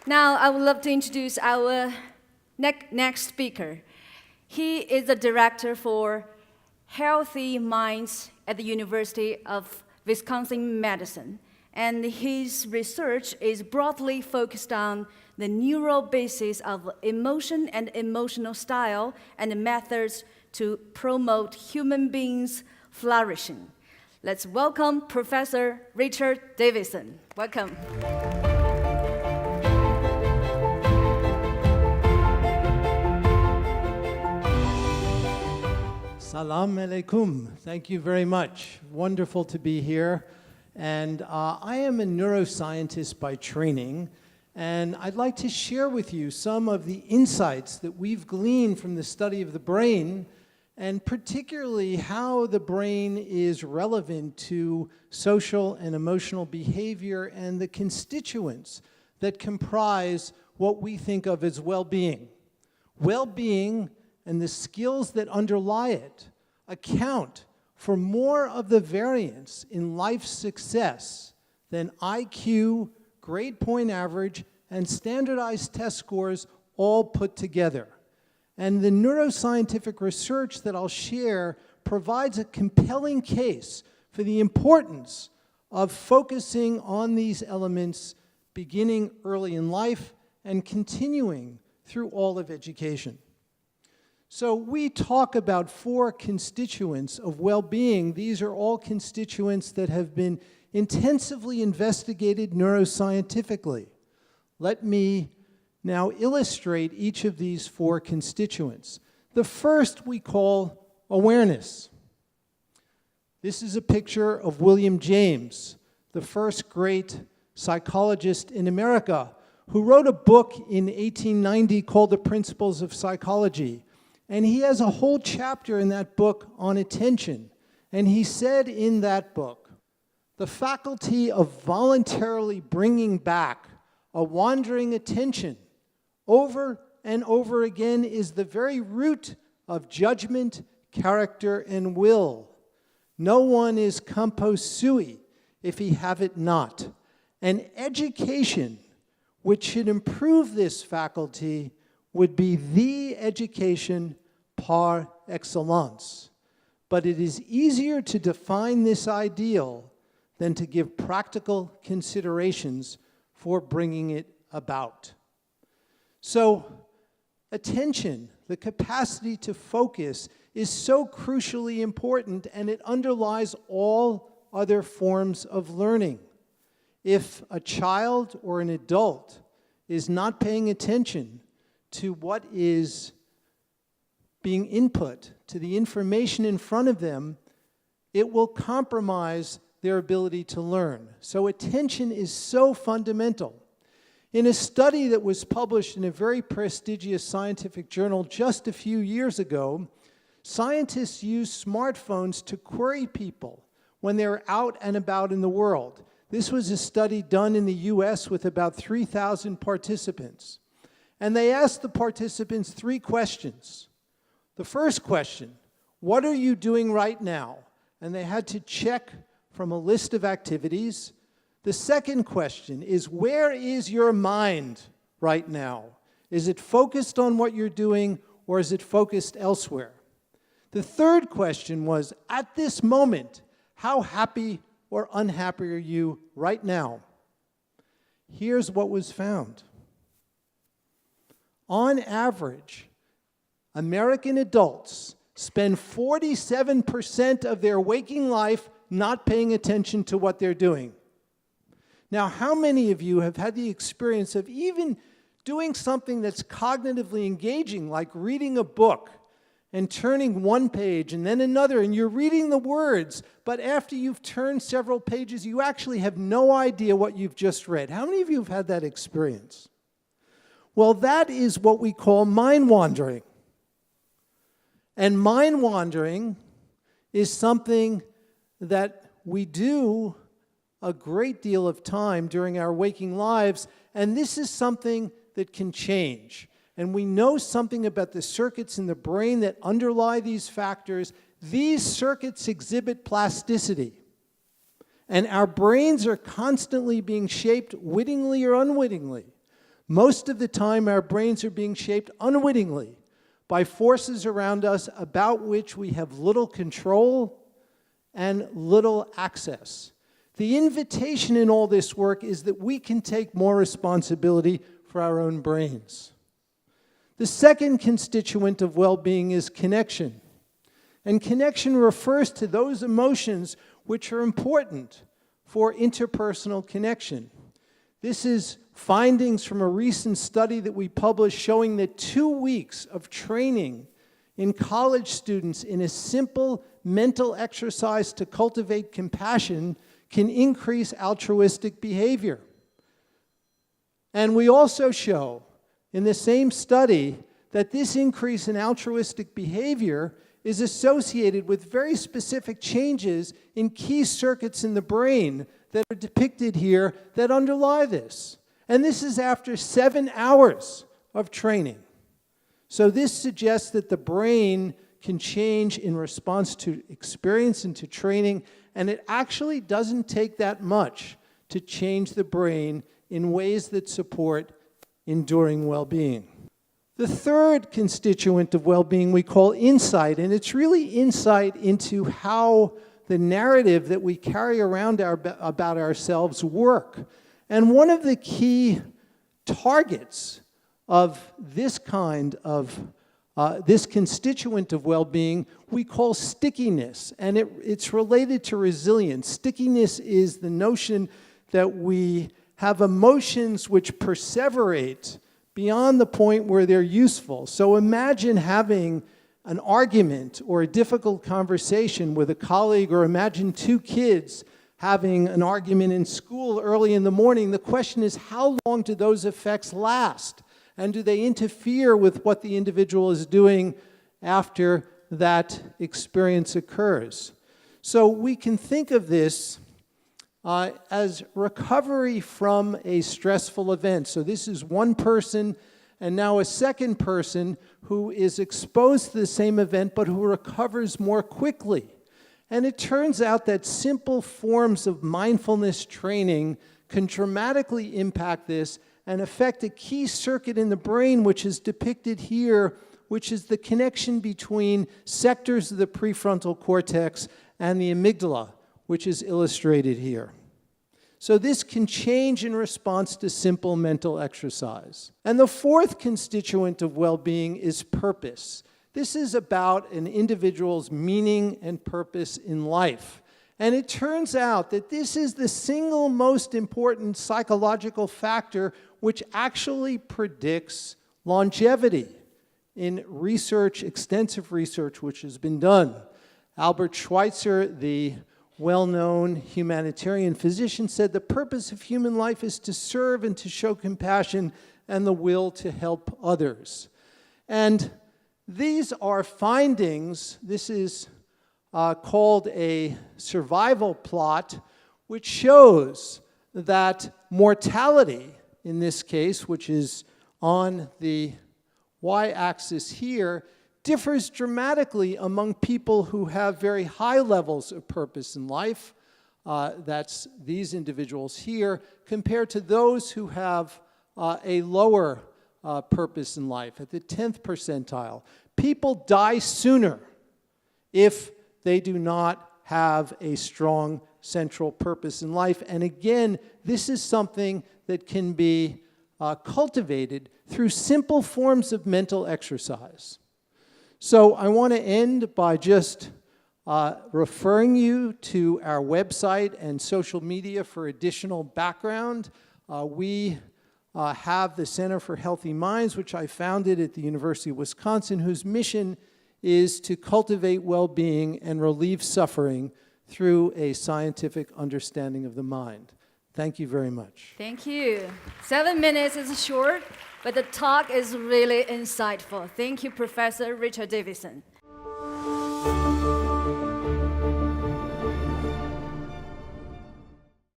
Now, I would love to introduce our next speaker. He is the director for Healthy Minds at the University of Wisconsin-Madison, and his research is broadly focused on the neural basis of emotion and emotional style and the methods to promote human beings' flourishing. Let's welcome Professor Richard Davidson. Welcome. Salam alaikum. Thank you very much. Wonderful to be here. And I am a neuroscientist by training, and I'd like to share with you some of the insights that we've gleaned from the study of the brain, and particularly how the brain is relevant to social and emotional behavior and the constituents that comprise what we think of as well-being. Well-being and the skills that underlie it account for more of the variance in life success than IQ, grade point average, and standardized test scores all put together. And the neuroscientific research that I'll share provides a compelling case for the importance of focusing on these elements beginning early in life and continuing through all of education. So we talk about 4 constituents of well-being. These are all constituents that have been intensively investigated neuroscientifically. Let me now illustrate each of these 4 constituents. The first we call awareness. This is a picture of William James, the first great psychologist in America, who wrote a book in 1890 called The Principles of Psychology. And he has a whole chapter in that book on attention. And he said in that book, the faculty of voluntarily bringing back a wandering attention over and over again is the very root of judgment, character, and will. No one is compos sui if he have it not. And education, which should improve this faculty, would be the education par excellence. But it is easier to define this ideal than to give practical considerations for bringing it about. So, attention, the capacity to focus, is so crucially important, and it underlies all other forms of learning. If a child or an adult is not paying attention to what is being input, to the information in front of them, it will compromise their ability to learn. So attention is so fundamental. In a study that was published in a very prestigious scientific journal just a few years ago, scientists used smartphones to query people when they were out and about in the world. This was a study done in the US with about 3,000 participants. And they asked the participants 3 questions. The first question, what are you doing right now? And they had to check from a list of activities. The second question is, where is your mind right now? Is it focused on what you're doing, or is it focused elsewhere? The third question was, at this moment, how happy or unhappy are you right now? Here's what was found. On average, American adults spend 47% of their waking life not paying attention to what they're doing. Now, how many of you have had the experience of even doing something that's cognitively engaging, like reading a book and turning one page and then another, and you're reading the words, but after you've turned several pages, you actually have no idea what you've just read? How many of you have had that experience? Well, that is what we call mind wandering. And mind wandering is something that we do a great deal of time during our waking lives, and this is something that can change. And we know something about the circuits in the brain that underlie these factors. These circuits exhibit plasticity. And our brains are constantly being shaped, wittingly or unwittingly, Most of the time, our brains are being shaped unwittingly by forces around us about which we have little control and little access. The invitation in all this work is that we can take more responsibility for our own brains. The second constituent of well-being is connection. And connection refers to those emotions which are important for interpersonal connection. This is findings from a recent study that we published showing that 2 weeks of training in college students in a simple mental exercise to cultivate compassion can increase altruistic behavior. And we also show in the same study that this increase in altruistic behavior is associated with very specific changes in key circuits in the brain that are depicted here that underlie this. And this is after 7 hours of training. So this suggests that the brain can change in response to experience and to training, and it actually doesn't take that much to change the brain in ways that support enduring well-being. The third constituent of well-being we call insight, and it's really insight into how the narrative that we carry around about ourselves work. And one of the key targets of this kind of this constituent of well-being we call stickiness, and it's related to resilience. Stickiness is the notion that we have emotions which perseverate beyond the point where they're useful. So imagine having an argument or a difficult conversation with a colleague, or imagine 2 kids having an argument in school early in the morning. The question is, how long do those effects last? And do they interfere with what the individual is doing after that experience occurs? So we can think of this as recovery from a stressful event. So this is one person, and now a second person who is exposed to the same event, but who recovers more quickly. And it turns out that simple forms of mindfulness training can dramatically impact this and affect a key circuit in the brain, which is depicted here, which is the connection between sectors of the prefrontal cortex and the amygdala, which is illustrated here. So this can change in response to simple mental exercise. And the fourth constituent of well-being is purpose. This is about an individual's meaning and purpose in life. And it turns out that this is the single most important psychological factor which actually predicts longevity in research, extensive research which has been done. Albert Schweitzer, the well-known humanitarian physician, said the purpose of human life is to serve and to show compassion and the will to help others. And these are findings. This is called a survival plot, which shows that mortality, in this case, which is on the y-axis here, differs dramatically among people who have very high levels of purpose in life. That's these individuals here, compared to those who have a lower purpose in life, at the 10th percentile. People die sooner if they do not have a strong central purpose in life. And again, this is something that can be cultivated through simple forms of mental exercise. So I want to end by just referring you to our website and social media for additional background. We have the Center for Healthy Minds, which I founded at the University of Wisconsin, whose mission is to cultivate well-being and relieve suffering through a scientific understanding of the mind. Thank you very much. Thank you. 7 minutes is short, but the talk is really insightful. Thank you, Professor Richard Davidson.